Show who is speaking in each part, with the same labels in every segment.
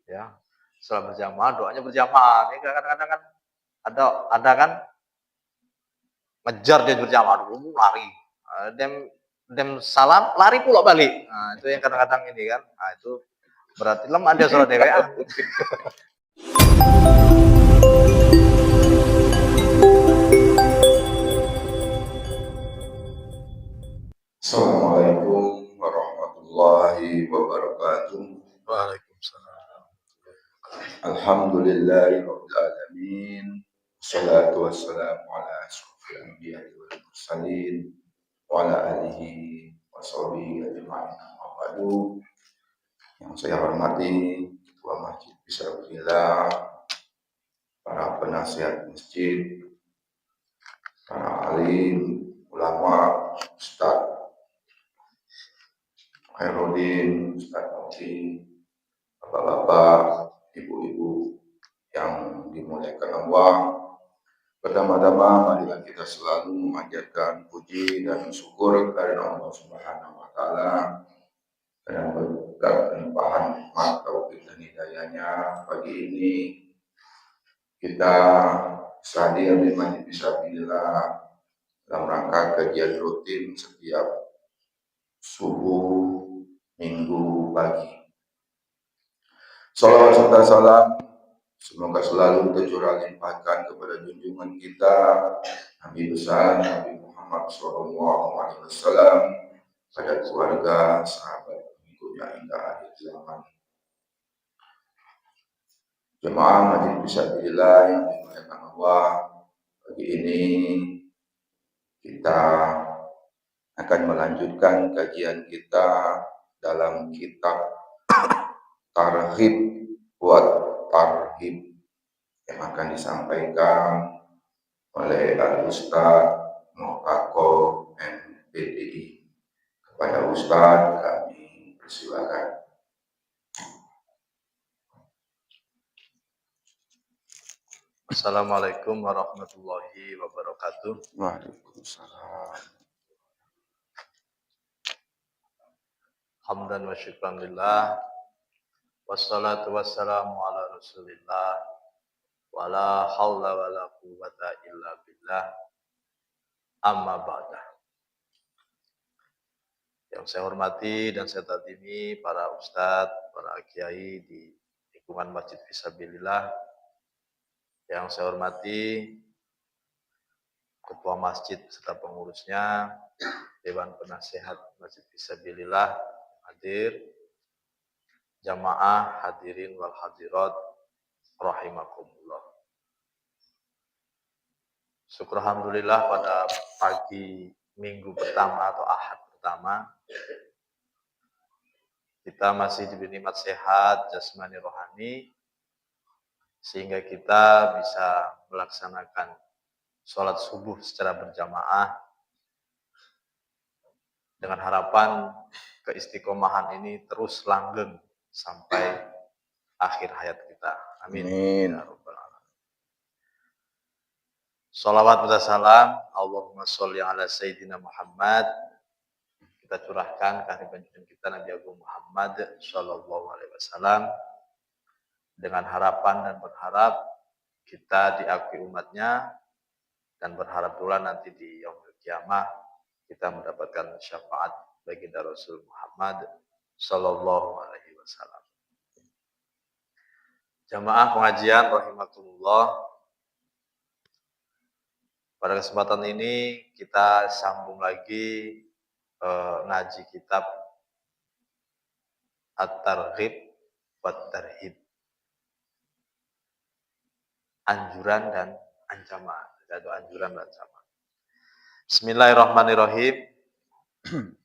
Speaker 1: ya. Setelah berjamaah, doanya berjamaah. Ini kadang-kadang kan ada kan ngejar dia berjamaah, dulu lari. Dem dem salam, lari pula balik. Nah, itu yang kadang-kadang ini kan. Nah, itu berarti lemah dia sholat dewean.
Speaker 2: Assalamualaikum warahmatullahi wabarakatuh.
Speaker 1: Waalaikumsalam.
Speaker 2: Alhamdulillahirabbil alamin. Wassalatu wassalamu ala asyrofil anbiya'i wal mursalin wa ala alihi washabihi ajma'in. Wabarakatuh. Yang saya hormati Ketua Masjid Fisabilillah, para penasihat masjid, para alim, ulama, ustaz Khairuddin, Ustaz Mufti, bapak-bapak, ibu-ibu yang dimuliakan Allah. Pertama-tama marilah kita selalu memanjatkan puji dan syukur kepada Allah Subhanahu wa taala dan berkat limpahan nikmat taufik dan hidayahnya. Pagi ini kita hadir di Masjid Fisabilillah dalam rangka kajian rutin setiap subuh minggu pagi. Salawat serta salam semoga selalu tercurah limpahkan kepada junjungan kita Nabi besar Nabi Muhammad SAW, pada keluarga, sahabat, pengikutnya hingga akhir zaman. Jemaah Masjid Fisabilillah yang dimuliakan Allah, pagi ini kita akan melanjutkan kajian kita dalam kitab Targhib wa Tarhib yang akan disampaikan oleh Al-Ustaz Mu'ako MPDI. Kepada Ustaz kami persilakan.
Speaker 1: Assalamualaikum warahmatullahi wabarakatuh.
Speaker 2: Waalaikumsalam.
Speaker 1: Hamdan wa syukran lillah. Wassalatu wassalamu ala Rasulillah. Wala haula wala quwwata illa billah. Amma ba'da. Yang saya hormati dan saya takdimi para ustadz, para kiai di lingkungan Masjid Fisabilillah. Yang saya hormati ketua masjid serta pengurusnya, Dewan Penasehat Masjid Fisabilillah hadir, jamaah hadirin wal hadirat rahimakumullah. Syukur alhamdulillah pada pagi minggu pertama atau ahad pertama kita masih diberi nikmat sehat jasmani rohani sehingga kita bisa melaksanakan sholat subuh secara berjamaah dengan harapan keistiqomahan ini terus langgeng sampai akhir hayat kita. Amin. Ya Rabbal Alamin. Salawat wa salam, Allahumma sholli ala Sayyidina Muhammad. Kita curahkan ke junjungan kita Nabi Agung Muhammad Sallallahu Alaihi Wasallam dengan harapan dan berharap kita diakui umatnya dan berharap pula nanti di yaumul kiamah kita mendapatkan syafaat baginda Rasul Muhammad Sallallahu Alaihi Wasallam. Jamaah pengajian rahimakumullah. Pada kesempatan ini kita sambung lagi ngaji kitab At-Targhib wa Tarhib. Anjuran dan ancaman. Atau anjuran dan ancaman. Bismillahirrahmanirrahim.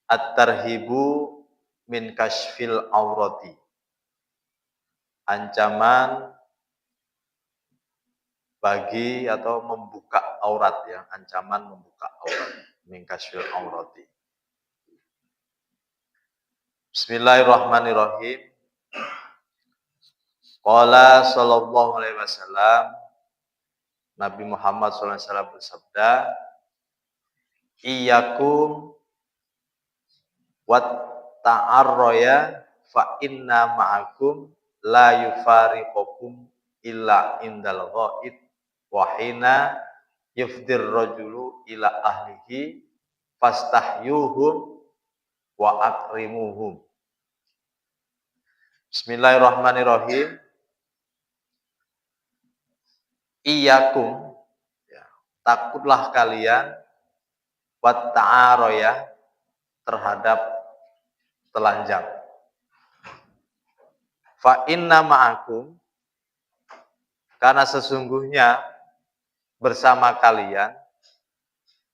Speaker 1: At-Tarhibu min kashfil aurati. Ancaman bagi atau membuka aurat ya, ancaman membuka aurat, min kashfil aurati. Bismillahirrahmanirrahim. Qala sallallahu alaihi wasallam, Nabi Muhammad SAW bersabda, Iyyakum wat ta'arroya fa inna ma'akum la yufariqukum illa indal ghaid wa hina yufdir rajulu ila ahlihi fastahyuhum wa akrimuhum. Bismillahirrahmanirrahim. Iyakum, ya, takutlah kalian wat ta'aroya terhadap telanjang. Fa inna ma'akum, karena sesungguhnya bersama kalian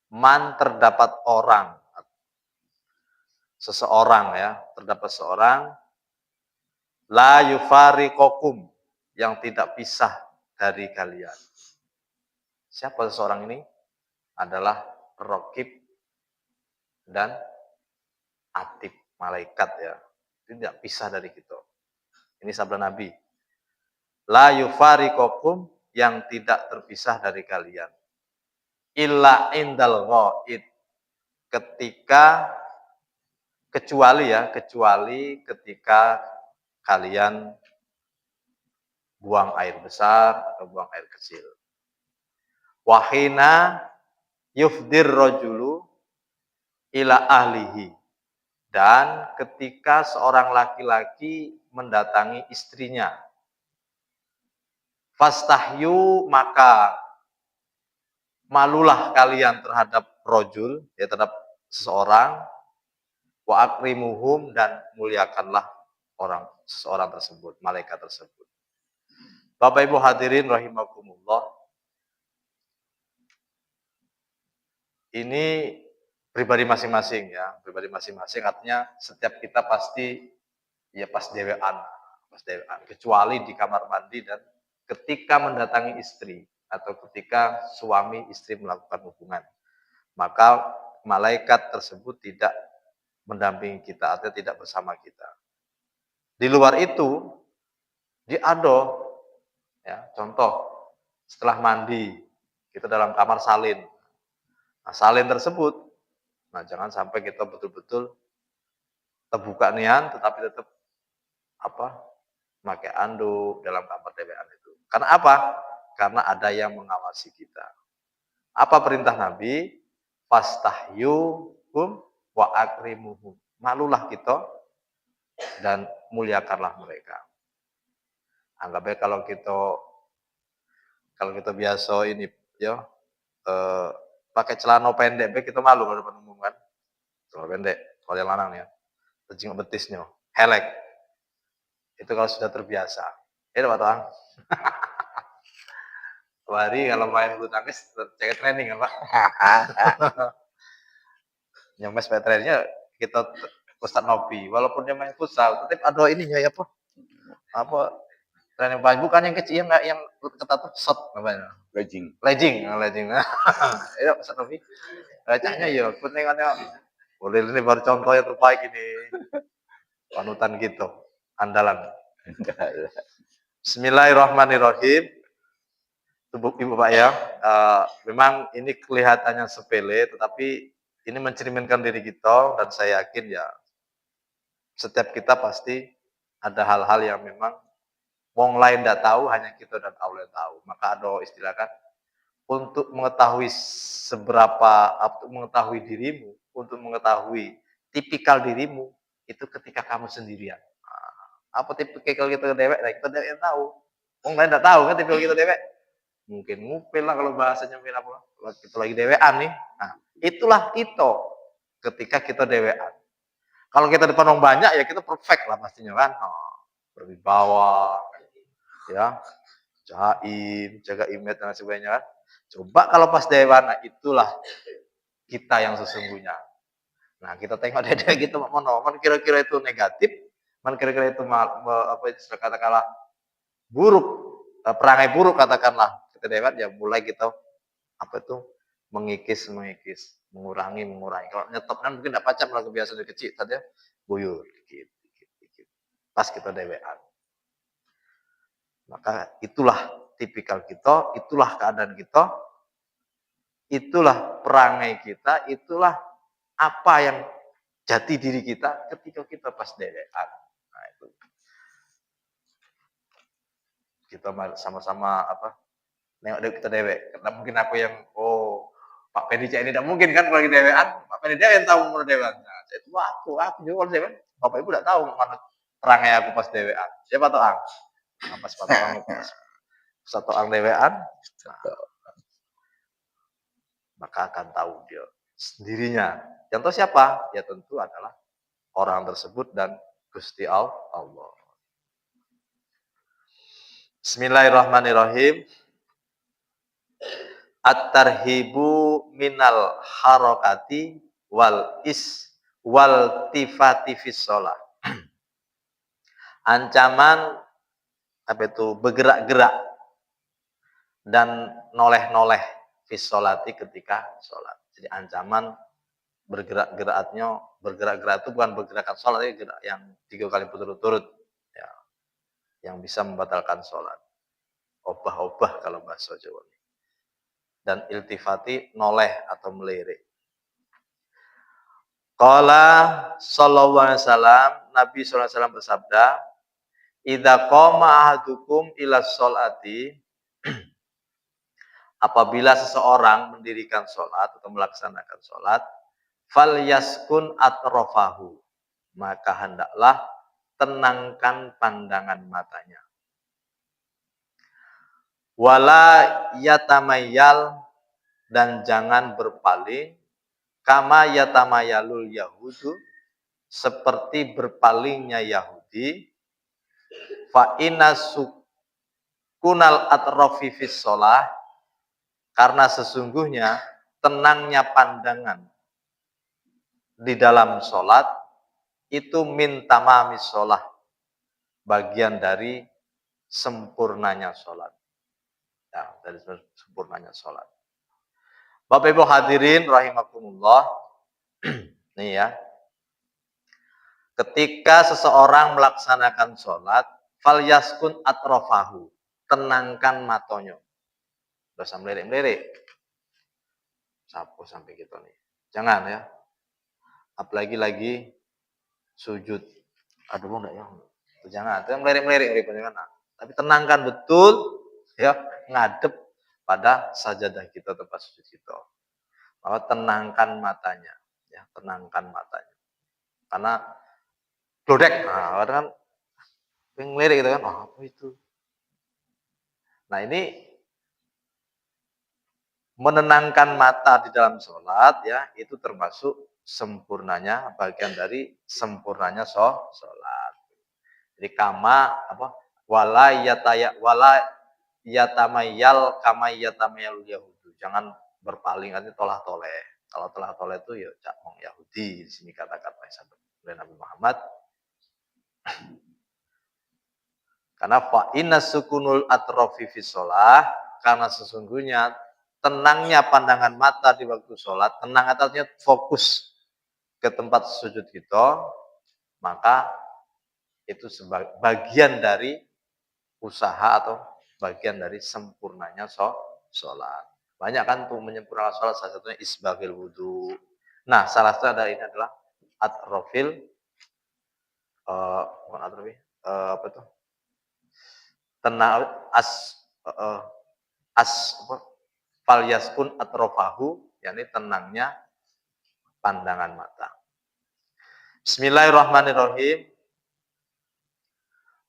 Speaker 1: man terdapat orang, seseorang ya, terdapat seorang la yufariqukum yang tidak pisah dari kalian. Siapa seseorang ini? Adalah Raqib dan Atid, malaikat ya. Tidak pisah dari kita. Ini sabda Nabi. La yufariqukum yang tidak terpisah dari kalian. Illa indal ghaid, kecuali ketika kalian buang air besar atau buang air kecil. Wahina yufdir rajulu ila ahlihi, dan ketika seorang laki-laki mendatangi istrinya. Fastahyu, maka malulah kalian terhadap rajul, ya, terhadap seseorang. Wa akrimuhum, dan muliakanlah seseorang tersebut, malaikat tersebut. Bapak Ibu hadirin rahimakumullah. Ini pribadi masing-masing ya, pribadi masing-masing, artinya setiap kita pasti ya pas dewean, kecuali di kamar mandi dan ketika mendatangi istri atau ketika suami istri melakukan hubungan, maka malaikat tersebut tidak mendampingi kita atau tidak bersama kita. Di luar itu, diado, ya, contoh setelah mandi kita dalam kamar salin. Nah, salin tersebut, nah jangan sampai kita betul-betul terbuka nian, tetapi tetap pakai anduk dalam kamar dewean itu. Karena apa? Karena ada yang mengawasi kita. Apa perintah Nabi? Fastahyuhum wa akrimuhum. Malulah kita dan muliakanlah mereka. Anggapnya kalau kita biasa ini ya pakai celana pendek kita malu kalau depan umum kan. Celana pendek, kalau yang lanang ya. Terjing betisnya, helek. Itu kalau sudah terbiasa. Itu Pak Toang. Hari kalau main bulu tangkis jaga training kan Pak. Yang mes trainingnya kita Ustaz Nopi, walaupun dia main futsal, tetap ada ininya ya apa training paling bukan yang kecil, yang ketat tuh shot namanya. Legging. Ya Ustaz Nopi. Bacanya ya, pentingannya. Boleh ini baru contoh yang terbaik ini. Panutan gitu, andalan. Bismillahirrahmanirrahim. Ibu Pak ya, memang ini kelihatannya sepele, tetapi ini mencerminkan diri kita, dan saya yakin ya setiap kita pasti ada hal-hal yang memang wong lain tidak tahu, hanya kita dan Allah yang tahu. Maka ada istilah kan, untuk mengetahui dirimu, untuk mengetahui tipikal dirimu, itu ketika kamu sendirian. Apa tipikal kita dewek? Nah, kita yang tahu. Wong lain tidak tahu kan tipikal kita dewek. Mungkin ngupil lah kalau bahasanya apa. Kalau kita lagi dewean nih. Nah, itulah kita ketika kita dewean. Kalau kita depan orang banyak ya kita perfect lah pastinya kan. Berwibawa, ya, jaim, jaga image dan sebagainya kan. Coba kalau pas dewan, nah itulah kita yang sesungguhnya. Nah, kita tengok dede gitu, mana kira-kira itu negatif, mana kira-kira itu katakanlah buruk, perangai buruk katakanlah. Kita dewan ya mulai kita mengikis, mengurangi. Kalau nyetop kan mungkin tidak pacam lah, kebiasaan dari kecil tadi buyur dikit. Pas kita dewean. Maka itulah tipikal kita, itulah keadaan kita, itulah perangai kita, itulah apa yang jati diri kita ketika kita pas dewean. Nah, itu. kita sama-sama nengok dewek kita dewek. Karena mungkin aku yang Pak Pendica ini tidak mungkin kan kalau lagi dewean, Pak Pendica yang tahu umur dewean. Nah, itu aku juga kalau dewean, Bapak Ibu tidak tahu mana terangnya aku pas dewean. Siapa tahu ang? Nah, pas pas satu ang dewean, maka akan tahu dia sendirinya. Yang tahu siapa? Ya tentu adalah orang tersebut dan Gusti Allah. Bismillahirrahmanirrahim. At-tarhibu minal harokati wal tifati fis shalah. Ancaman bergerak-gerak dan noleh-noleh fis sholati ketika sholat. Jadi ancaman bergerak-gerak itu bukan bergerakan sholat, tapi gerak yang 3 kali berturut-turut ya, yang bisa membatalkan sholat. Obah-obah kalau bahasa Jawa. Dan iltifati noleh atau melirik. Qala sallallahu alaihi wasallam, Nabi sallallahu alaihi wasallam bersabda, "Idza qama ahadukum ila sholati," apabila seseorang mendirikan sholat atau melaksanakan sholat, falyaskun atrafahu, maka hendaklah tenangkan pandangan matanya. Wala yatamayyal, dan jangan berpaling, kama yatamayalul yahudu, seperti berpalingnya Yahudi, fa inna sukunal atrafi fis shalah, karena sesungguhnya tenangnya pandangan di dalam sholat itu min tamamis sholah, bagian dari sempurnanya sholat. Ya, dari sempurnanya sholat. Bapak Ibu hadirin rahimakumullah. Nih ya. Ketika seseorang melaksanakan sholat, falyaskun atrofahu, tenangkan matonyo. Gak usah melirik-melirik. Sapu sampai gitu nih. Jangan ya. Apalagi lagi sujud. Aduh enggak ya. Jangan. Itu melirik-melirik. Tapi tenangkan betul ya, ngadep pada sajadah kita, tempat sujud kita. Bahwa tenangkan matanya, ya, tenangkan matanya. Karena glodek, nah, kan ngelirik gitu kan, apa itu? Nah, ini menenangkan mata di dalam sholat, ya, itu termasuk sempurnanya, bagian dari sempurnanya sholat. Jadi wala yatamayyal kama yatamayal yahudu. Jangan berpaling, nanti tolah-toleh. Kalau tolah-toleh itu ya cakong Yahudi. Di sini kata-kata oleh Nabi Muhammad. Karena fa inna sukunul atrofi fi shalah, karena sesungguhnya tenangnya pandangan mata di waktu sholat, tenang atasnya fokus ke tempat sujud kita, maka itu sebagai bagian dari usaha atau bagian dari sempurnanya sholat. Banyak kan tuh menyempurnakan sholat, salah satunya isbagil wudu. Nah, salah satu ini adalah atrofil, bukan atrofi, apa tuh? Tenang falyaskun atrofahu, yakni tenangnya pandangan mata. Bismillahirrahmanirrahim.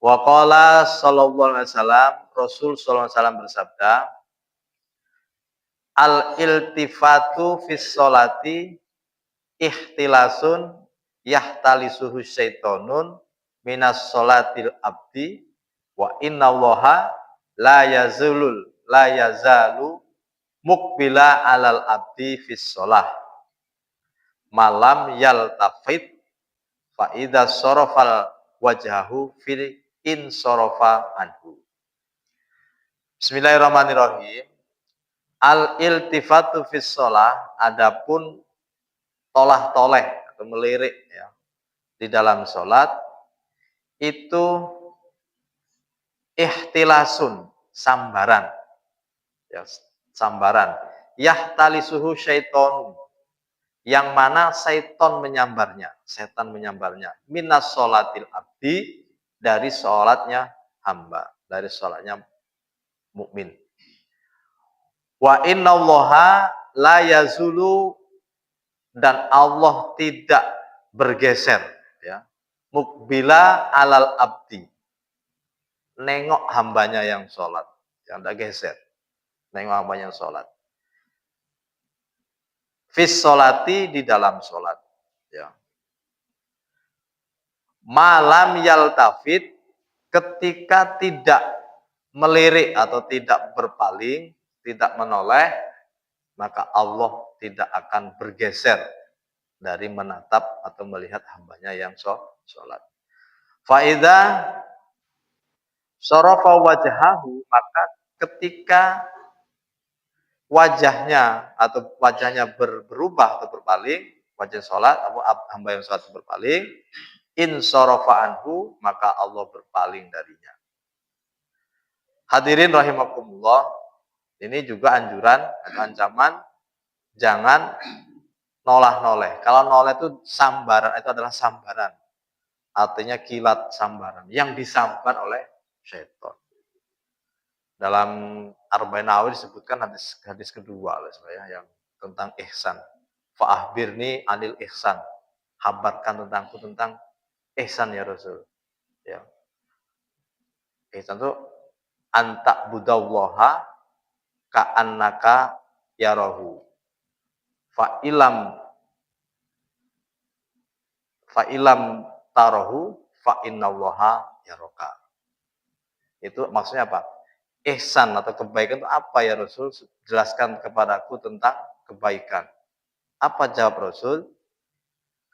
Speaker 1: Wa qala sallallahu alaihi wasallam, Rasul sallallahu alaihi wasallam bersabda, al-iltifatu fis sholati ikhtilasun yahtalisuhu syaitonun minas sholatil abdi wa innallaha la yazalu mukbila alal abdi fis sholah malam yaltafit fa idza sarafal wajhahu fil insarafa anhu. Bismillahirrahmanirrahim. Al-iltifatu fis shalah, adapun tolah-toleh atau melirik ya di dalam sholat itu ihtilasun, sambaran. Ya, sambaran. Yahtalisuhu syaiton, yang mana setan menyambarnya. Minas sholatil abdi, dari sholatnya hamba, dari sholatnya mukmin. Wa innallaha la yazulu, dan Allah tidak bergeser, ya. Mukbila alal abdi, nengok hambanya yang sholat, yang tidak geser, nengok hambanya yang sholat. Fis sholati, di dalam sholat, ya. Malam yaltafit, ketika tidak melirik atau tidak berpaling, tidak menoleh, maka Allah tidak akan bergeser dari menatap atau melihat hambanya yang sholat. Faida sorofa wajahahu, maka ketika wajahnya berubah atau berpaling, wajah sholat atau hamba yang sholat berpaling, in sorofa anhu, maka Allah berpaling darinya. Hadirin rahimakumullah, ini juga anjuran atau ancaman jangan nolah-noleh. Kalau noleh itu sambaran, itu adalah sambaran. Artinya kilat sambaran yang disambar oleh syaitan. Dalam Arba'in Nawawi disebutkan hadis kedua ya, yang tentang ihsan. Fa'ahbirni anil ihsan. Habarkan tentangku tentang ihsan ya Rasul. Ya. Ihsan itu anta budallaha ka'annaka yarahu. Fa'ilam tarahu fa'innallaha yaraka. Itu maksudnya apa? Ihsan atau kebaikan itu apa ya Rasul? Jelaskan kepadaku tentang kebaikan. Apa jawab Rasul?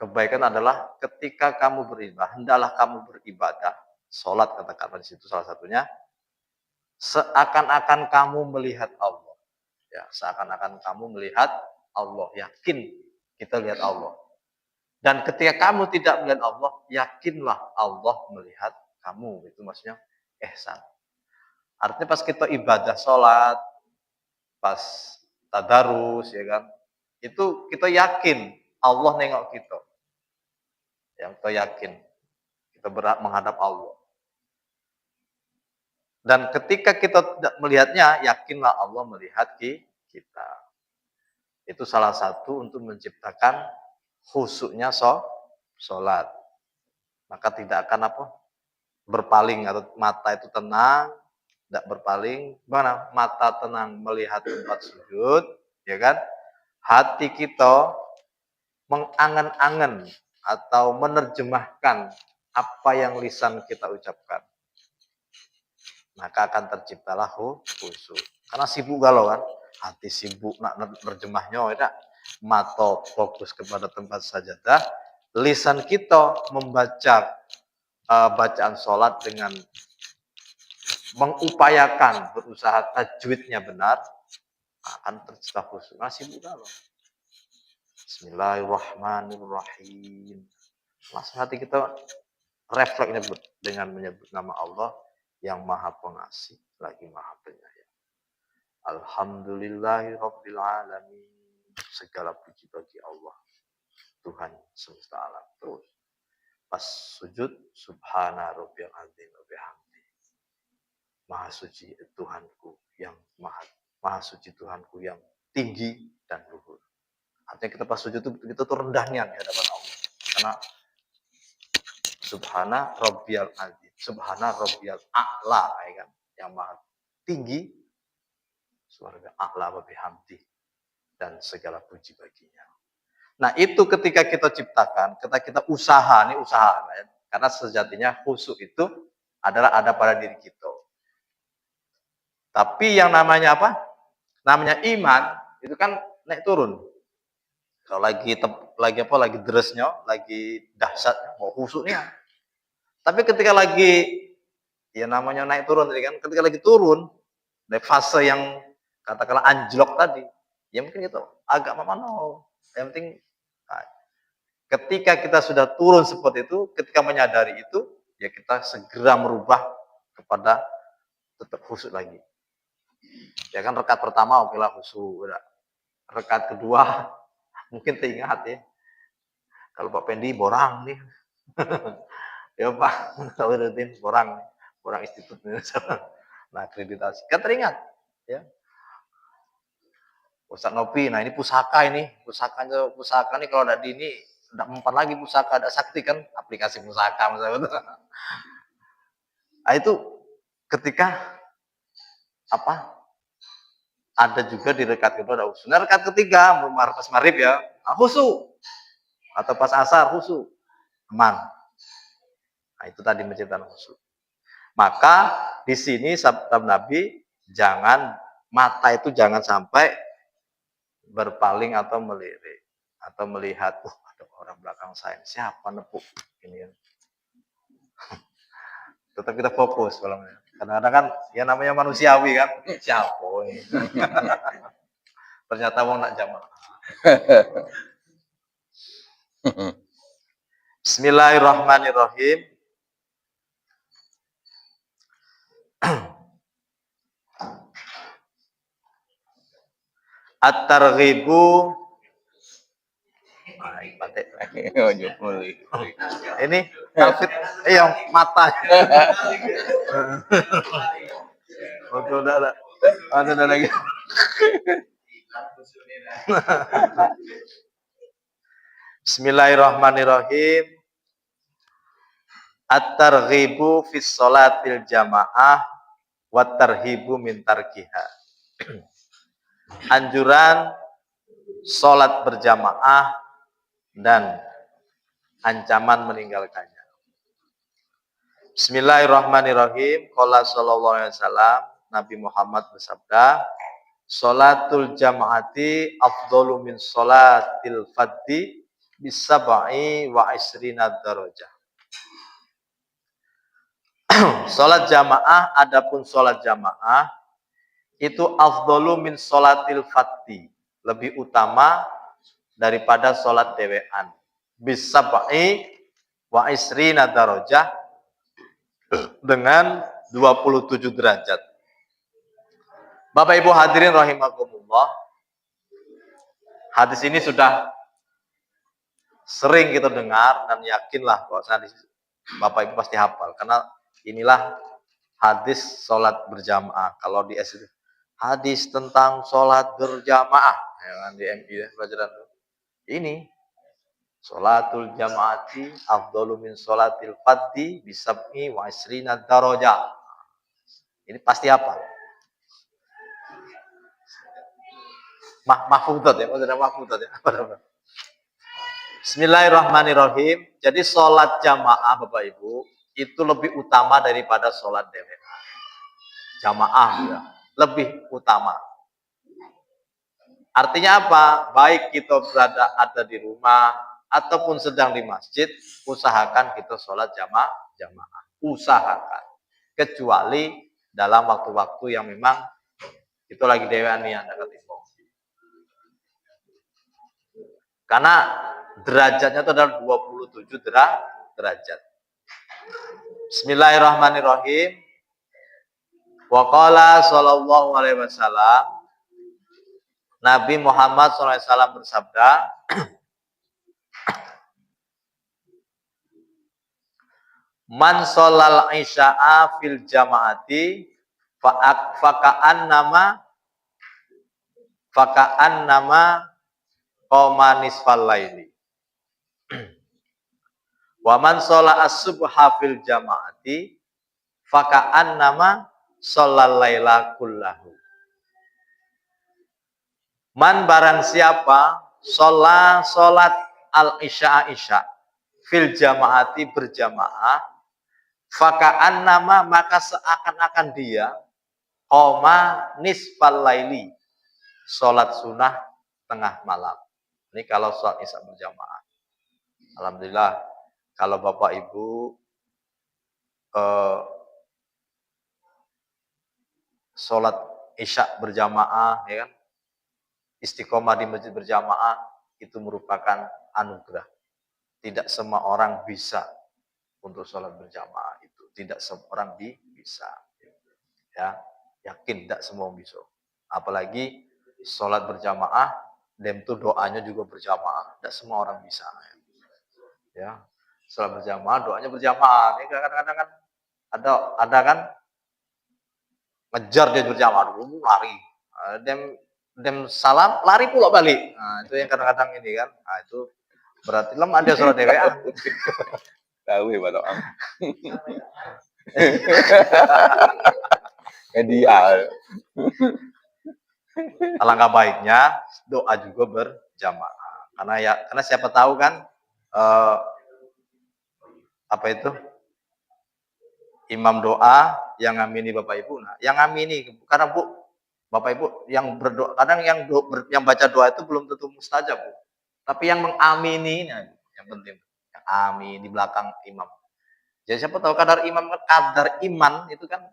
Speaker 1: Kebaikan adalah ketika kamu beribadah, hendaklah kamu beribadah, sholat katakanlah di situ salah satunya, seakan-akan kamu melihat Allah. Ya, seakan-akan kamu melihat Allah, yakin kita lihat Allah. Dan ketika kamu tidak melihat Allah, yakinlah Allah melihat kamu. Itu maksudnya ihsan. Artinya pas kita ibadah sholat, pas tadarus, ya kan, itu kita yakin Allah nengok kita. Yang kita yakin kita berhak menghadap Allah. Dan ketika kita tidak melihatnya, yakinlah Allah melihat kita. Itu salah satu untuk menciptakan khusyuknya sholat. Maka tidak akan berpaling atau mata itu tenang, tidak berpaling. Mana mata tenang melihat tempat sujud, ya kan? Hati kita mengangan-angan atau menerjemahkan apa yang lisan kita ucapkan. Maka akan terciptalah khusyuk. Karena sibuk galau kan, hati sibuk nak nerjemahnya, ya, mata fokus kepada tempat sajadah, lisan kita membaca bacaan sholat dengan mengupayakan berusaha tajwidnya benar, akan tercipta khusyuk. Nah, sibuk galau. Bismillahirrahmanirrahim. Langsung hati kita refleksnya dengan menyebut nama Allah yang Maha Pengasih lagi Maha Penyayang. Alhamdulillahirabbil alamin. Segala puji bagi Allah, Tuhan semesta alam. Terus pas sujud, subhana rabbiyal azim wa bihamdi. Maha suci Tuhanku yang maha suci Tuhanku yang tinggi dan luhur. Artinya kita pas sujud itu kita tuh rendahnya di hadapan Allah. Karena subhana rabbiyal azim, subhana rabbiyal a'la, ya kan, yang maha tinggi, surga a'la wa bihamdi, dan segala puji baginya. Nah, itu ketika kita ciptakan, kita usaha, ya. Karena sejatinya khusyuk itu adalah ada pada diri kita. Tapi yang namanya apa? Namanya iman itu kan naik turun. Kalau lagi deresnya, lagi dahsyatnya, mau khusyuknya. Tapi ketika lagi ya namanya naik turun tadi kan, ketika lagi turun dari fase yang katakanlah anjlok tadi, ya mungkin itu agak memano. Yang penting ketika kita sudah turun seperti itu, ketika menyadari itu, ya kita segera merubah kepada tetap khusyuk lagi. Ya kan, rakaat pertama okelah khusyuk, udah. Rakaat kedua mungkin teringat ya. Kalau Pak Pendi borang nih. Ya Pak, tahu rutin borang institut. Nah, akreditasi. Kan teringat, ya. Ustaz Nopi, nah ini pusaka ini. Pusaka nih kalau ada di ini, tidak mempan lagi pusaka, ada sakti kan, aplikasi pusaka misalnya. Nah, itu ketika apa? Ada juga di rekat kedua ada usul. Nah, rekat ketiga, pas marib ya, khusu. Atau pas asar, khusu. Aman. Nah, itu tadi menciptakan khusu. Maka di sini sabda Nabi, jangan mata itu jangan sampai berpaling atau melirik atau melihat, ada orang belakang saya, siapa nepuk ini kan. Tetap kita fokus kalau kadang-kadang kan ya namanya manusiawi kan, siapa ini. Ternyata wong nak jamaah. Bismillahirrahmanirrahim. At-targhibu ini Alfit, yang mata. Oke, udah. Ada lagi. Bismillahirrahmanirrahim. At-targhibu fis sholatil jamaah wa tarhibu min tarkiha. Anjuran sholat berjamaah dan ancaman meninggalkannya. Bismillahirrahmanirrahim. Qala sallallahu alaihi wasallam, Nabi Muhammad bersabda, sholatul jamaati afdalu min sholatil fadhi bisab'i wa isrina darajah. Sholat jamaah, adapun sholat jamaah itu afdalu min sholatil fadhi, lebih utama daripada sholat dewean. Bisab'i wa isrina darajah, dengan 27 derajat. Bapak Ibu hadirin rahimakumullah, hadis ini sudah sering kita dengar dan yakinlah bahwa Bapak Ibu pasti hafal, karena inilah hadis sholat berjamaah. Kalau di SD, hadis tentang sholat berjamaah, yang di MI pelajaran ini, sholatul jamaati afdalu min sholatil fadhi bisab'i wa isrina darajah. Ini pasti hafal. Mahfudzat ya, maksudnya mahfudzat ya. Bismillahirrahmanirrahim. Jadi sholat jamaah Bapak Ibu itu lebih utama daripada sholat dewean. Jamaah ya, lebih utama. Artinya apa? Baik kita ada di rumah ataupun sedang di masjid, usahakan kita sholat jamaah. Usahakan. Kecuali dalam waktu-waktu yang memang itu lagi dewean nih, Anda ketimbang. Karena derajatnya itu adalah 27 derajat. Bismillahirrahmanirrahim. Wa qala sallallahu alaihi wasallam, Nabi Muhammad SAW bersabda, man sholal isya'a fil jamaati faka'an nama qoma nisfal laili. Wa man shola as-subha fil jamaati faka'an nama sholal laila kullahu. Man barang siapa sholat al-isya fil jamaati berjamaah, faka'an nama maka seakan-akan dia qoma nisfal laili, sholat sunnah tengah malam. Ini kalau sholat isya berjamaah. Alhamdulillah, kalau Bapak Ibu sholat isya berjamaah, ya kan, istiqomah di masjid berjamaah, itu merupakan anugerah. Tidak semua orang bisa untuk sholat berjamaah itu. Tidak semua orang bisa. Ya, yakin tidak semua bisa. Apalagi sholat berjamaah, dan itu doanya juga berjamaah. Tidak semua orang bisa. Ya, sholat berjamaah, doanya berjamaah. Ini kadang-kadang kan ada kan ngejar dia berjamaah dulu lari. Dem salam lari pula balik. Nah, itu yang kadang-kadang ini kan. Nah, itu berarti lemah dia sholat dewean.
Speaker 3: Tahu ya Pak Toang. Media.
Speaker 1: Alangkah baiknya doa juga berjamaah. Karena siapa tahu kan apa itu? Imam doa yang ngamini Bapak Ibu. Nah, yang ngamini karena Bu, Bapak Ibu yang berdoa, kadang yang baca doa itu belum tentu mustajab, Bu. Tapi yang mengamini yang penting. Yang amin di belakang imam. Jadi siapa tahu kadar iman itu kan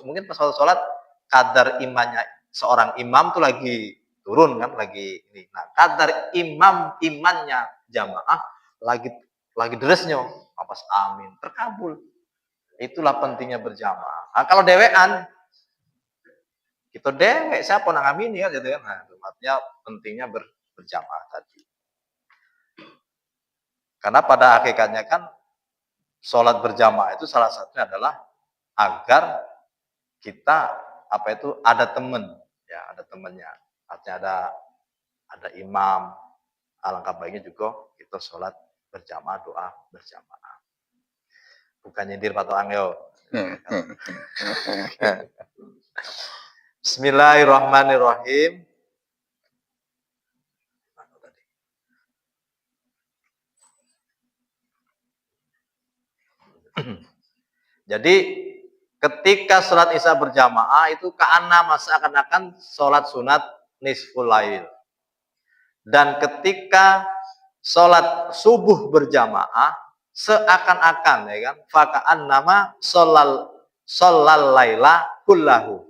Speaker 1: mungkin pas waktu sholat kadar imannya seorang imam tuh lagi turun kan, lagi ini. Nah, kadar imannya jamaah lagi deresnya, pas amin terkabul. Itulah pentingnya berjamaah. Nah, kalau dewean kita dewek siapa nang ngamini kan gitu kan. Nah, artinya pentingnya berjamaah tadi. Karena pada hakikatnya kan sholat berjamaah itu salah satunya adalah agar kita ada teman, ya ada temannya. Artinya ada imam. Alangkah baiknya juga kita sholat berjamaah, doa berjamaah. Bukan nyindir Pak Toang yo. Bismillahirrahmanirrahim. Jadi ketika sholat isya berjamaah itu seakan-akan sholat sunat nisful lail. Dan ketika sholat subuh berjamaah seakan-akan ya kan faka'an nama sholal laila kullahu.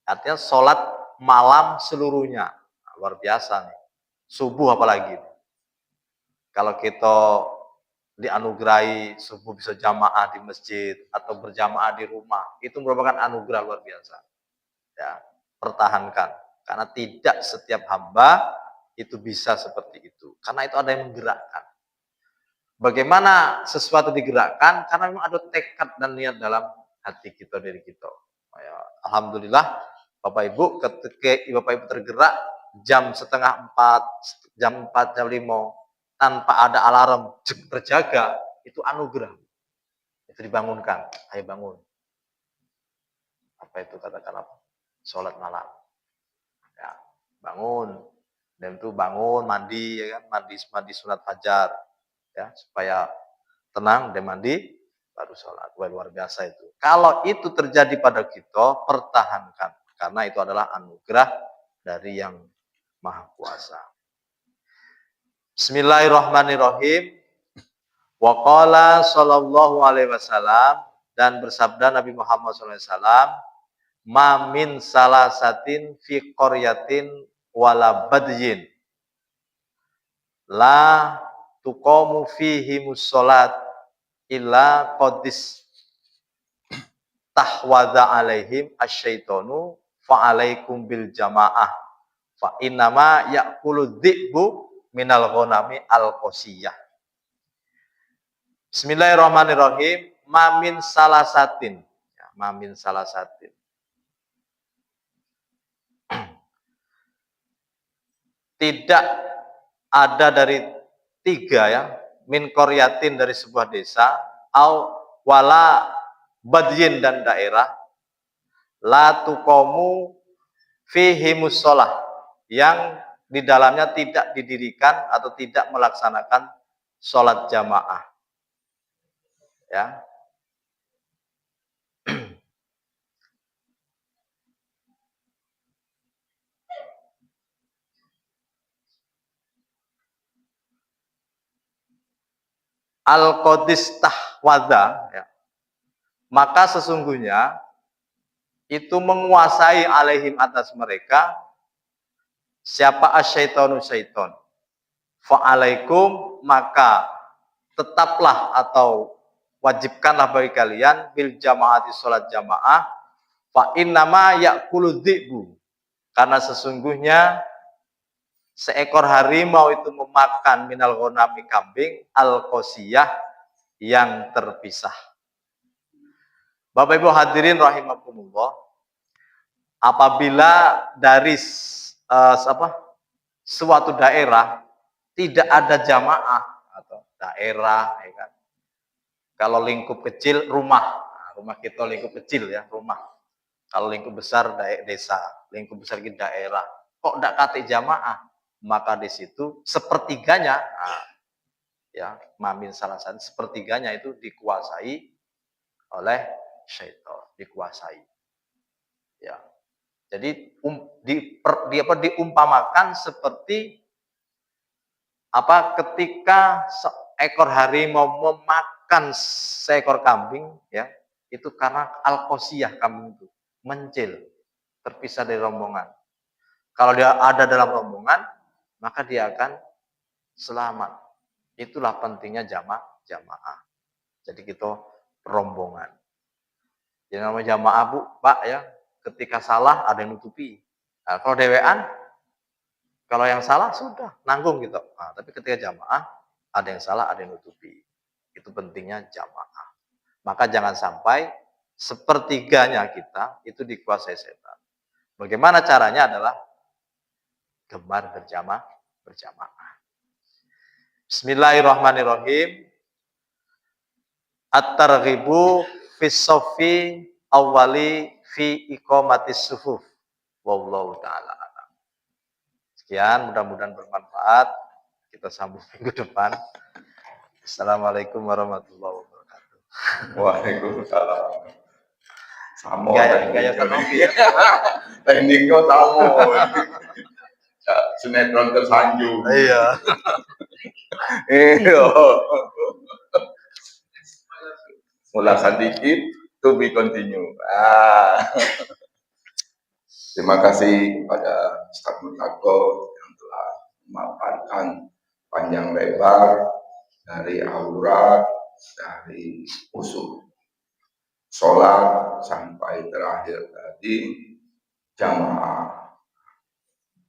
Speaker 1: Artinya sholat malam seluruhnya. Nah, luar biasa nih. Subuh apalagi. Kalau kita dianugerahi subuh bisa jamaah di masjid atau berjamaah di rumah, itu merupakan anugerah luar biasa. Ya, pertahankan. Karena tidak setiap hamba itu bisa seperti itu. Karena itu ada yang menggerakkan. Bagaimana sesuatu digerakkan? Karena memang ada tekad dan niat dalam hati kita, diri kita. Ya, alhamdulillah, Bapak Ibu, ketika Bapak Ibu tergerak jam 3:30, jam 4, jam 5, tanpa ada alarm terjaga, itu anugerah. Itu dibangunkan, ayo bangun. Apa itu katakan apa? Sholat malam. Ya, bangun. Dan itu bangun, mandi, ya kan? Mandi sunat fajar, ya supaya tenang, dan mandi baru sholat. Wah, luar biasa itu. Kalau itu terjadi pada kita, pertahankan, karena itu adalah anugerah dari yang Maha Kuasa. Bismillahirrahmanirrahim. Wa qala sallallahu alaihi wasallam, dan bersabda Nabi Muhammad SAW, ma min salasatin fi qaryatin wala badyin la tuqamu fihi musholat illa qadis tahwadha alaihim asyaitonu fa alaikum bil jamaah fa innama ya'kulu dhi'bu minal ghanami al-qasiyah. Bismillahirrahmanirrahim. Mamin salasatin. Ya, mamin salasatin. Tidak ada dari 3 ya. Min koryatin dari sebuah desa. Au wala badyin dan daerah. La tuqamu fihi musholah. Yang di dalamnya tidak didirikan atau tidak melaksanakan sholat jamaah. Ya. Al-qadis tahwadha, ya. Maka sesungguhnya itu menguasai alaihim atas mereka siapa asyaitonu syaiton. Fa'alaikum, maka tetaplah atau wajibkanlah bagi kalian bil jamaati sholat jamaah. Fa innama ya'kulu dhi'bu, karena sesungguhnya seekor harimau itu memakan minal ghanami kambing al-qasiyah yang terpisah. Bapak Ibu hadirin rahimakumullah, apabila dari suatu daerah tidak ada jamaah atau daerah, ya kan? Kalau lingkup kecil rumah, rumah kita lingkup kecil ya rumah. Kalau lingkup besar desa, lingkup besar kita daerah. Kok tidak kate jamaah? Maka di situ sepertiganya, ya mamin salah satu sepertiganya itu dikuasai oleh syaitan, dikuasai. Ya, jadi diumpamakan seperti ketika seekor harimau memakan seekor kambing, ya itu karena al-qasiyah kambing itu mencil, terpisah dari rombongan. Kalau dia ada dalam rombongan, maka dia akan selamat. Itulah pentingnya jamaah. Jadi kita rombongan. Jadi namanya jamaah Bu, Pak ya, ketika salah ada yang nutupi. Nah, kalau dewean, kalau yang salah sudah nanggung gitu. Nah, tapi ketika jamaah ada yang salah, ada yang nutupi. Itu pentingnya jamaah. Maka jangan sampai sepertiganya kita itu dikuasai setan. Bagaimana caranya adalah gemar berjamaah. Bismillahirrahmanirrahim. At-targhibu fis shaffi awwali fi iqamatis sufuf. Wallahu taala a'lam. Sekian, mudah-mudahan bermanfaat. Kita sambung minggu depan. Assalamualaikum warahmatullahi wabarakatuh.
Speaker 2: Waalaikumsalam. Sama
Speaker 1: Gaya Sanofi ya.
Speaker 2: tekniknya sama. Sinetron tersanjung.
Speaker 1: Iya.
Speaker 2: Iya. Ulasan dikit, to be continue. Terima kasih kepada Ustaz Mutako yang telah memaparkan panjang lebar dari aurat, dari usul sholat sampai terakhir tadi jamaah.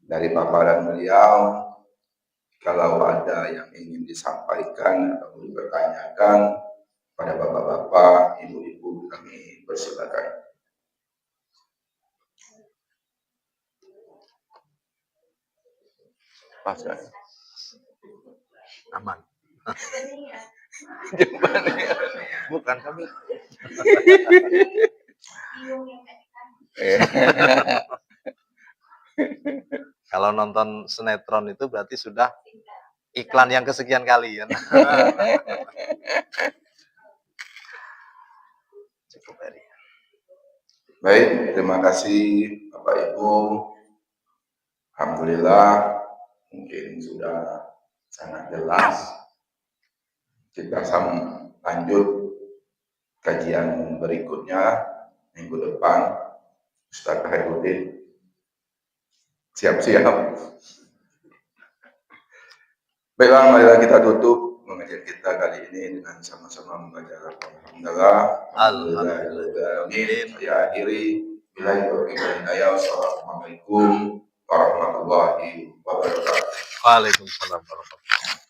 Speaker 2: Dari paparan beliau, kalau ada yang ingin disampaikan atau dipertanyakan pada bapak-bapak, ibu-ibu, kami persilakan. Pas kan?
Speaker 1: Aman.
Speaker 2: Bukan kami.
Speaker 1: Kalau nonton sinetron itu berarti sudah iklan yang kesekian kali ya. Cukup dari.
Speaker 2: Baik, terima kasih Bapak Ibu. Alhamdulillah mungkin sudah sangat jelas. Kita lanjut kajian berikutnya minggu depan. Ustaz Khairuddin siap-siap. Baiklah, marilah kita tutup mengajar kita kali ini dengan sama-sama membaca Alhamdulillah. Saya akhiri. Assalamualaikum warahmatullahi wabarakatuh.
Speaker 1: Waalaikumsalam warahmatullahi wabarakatuh.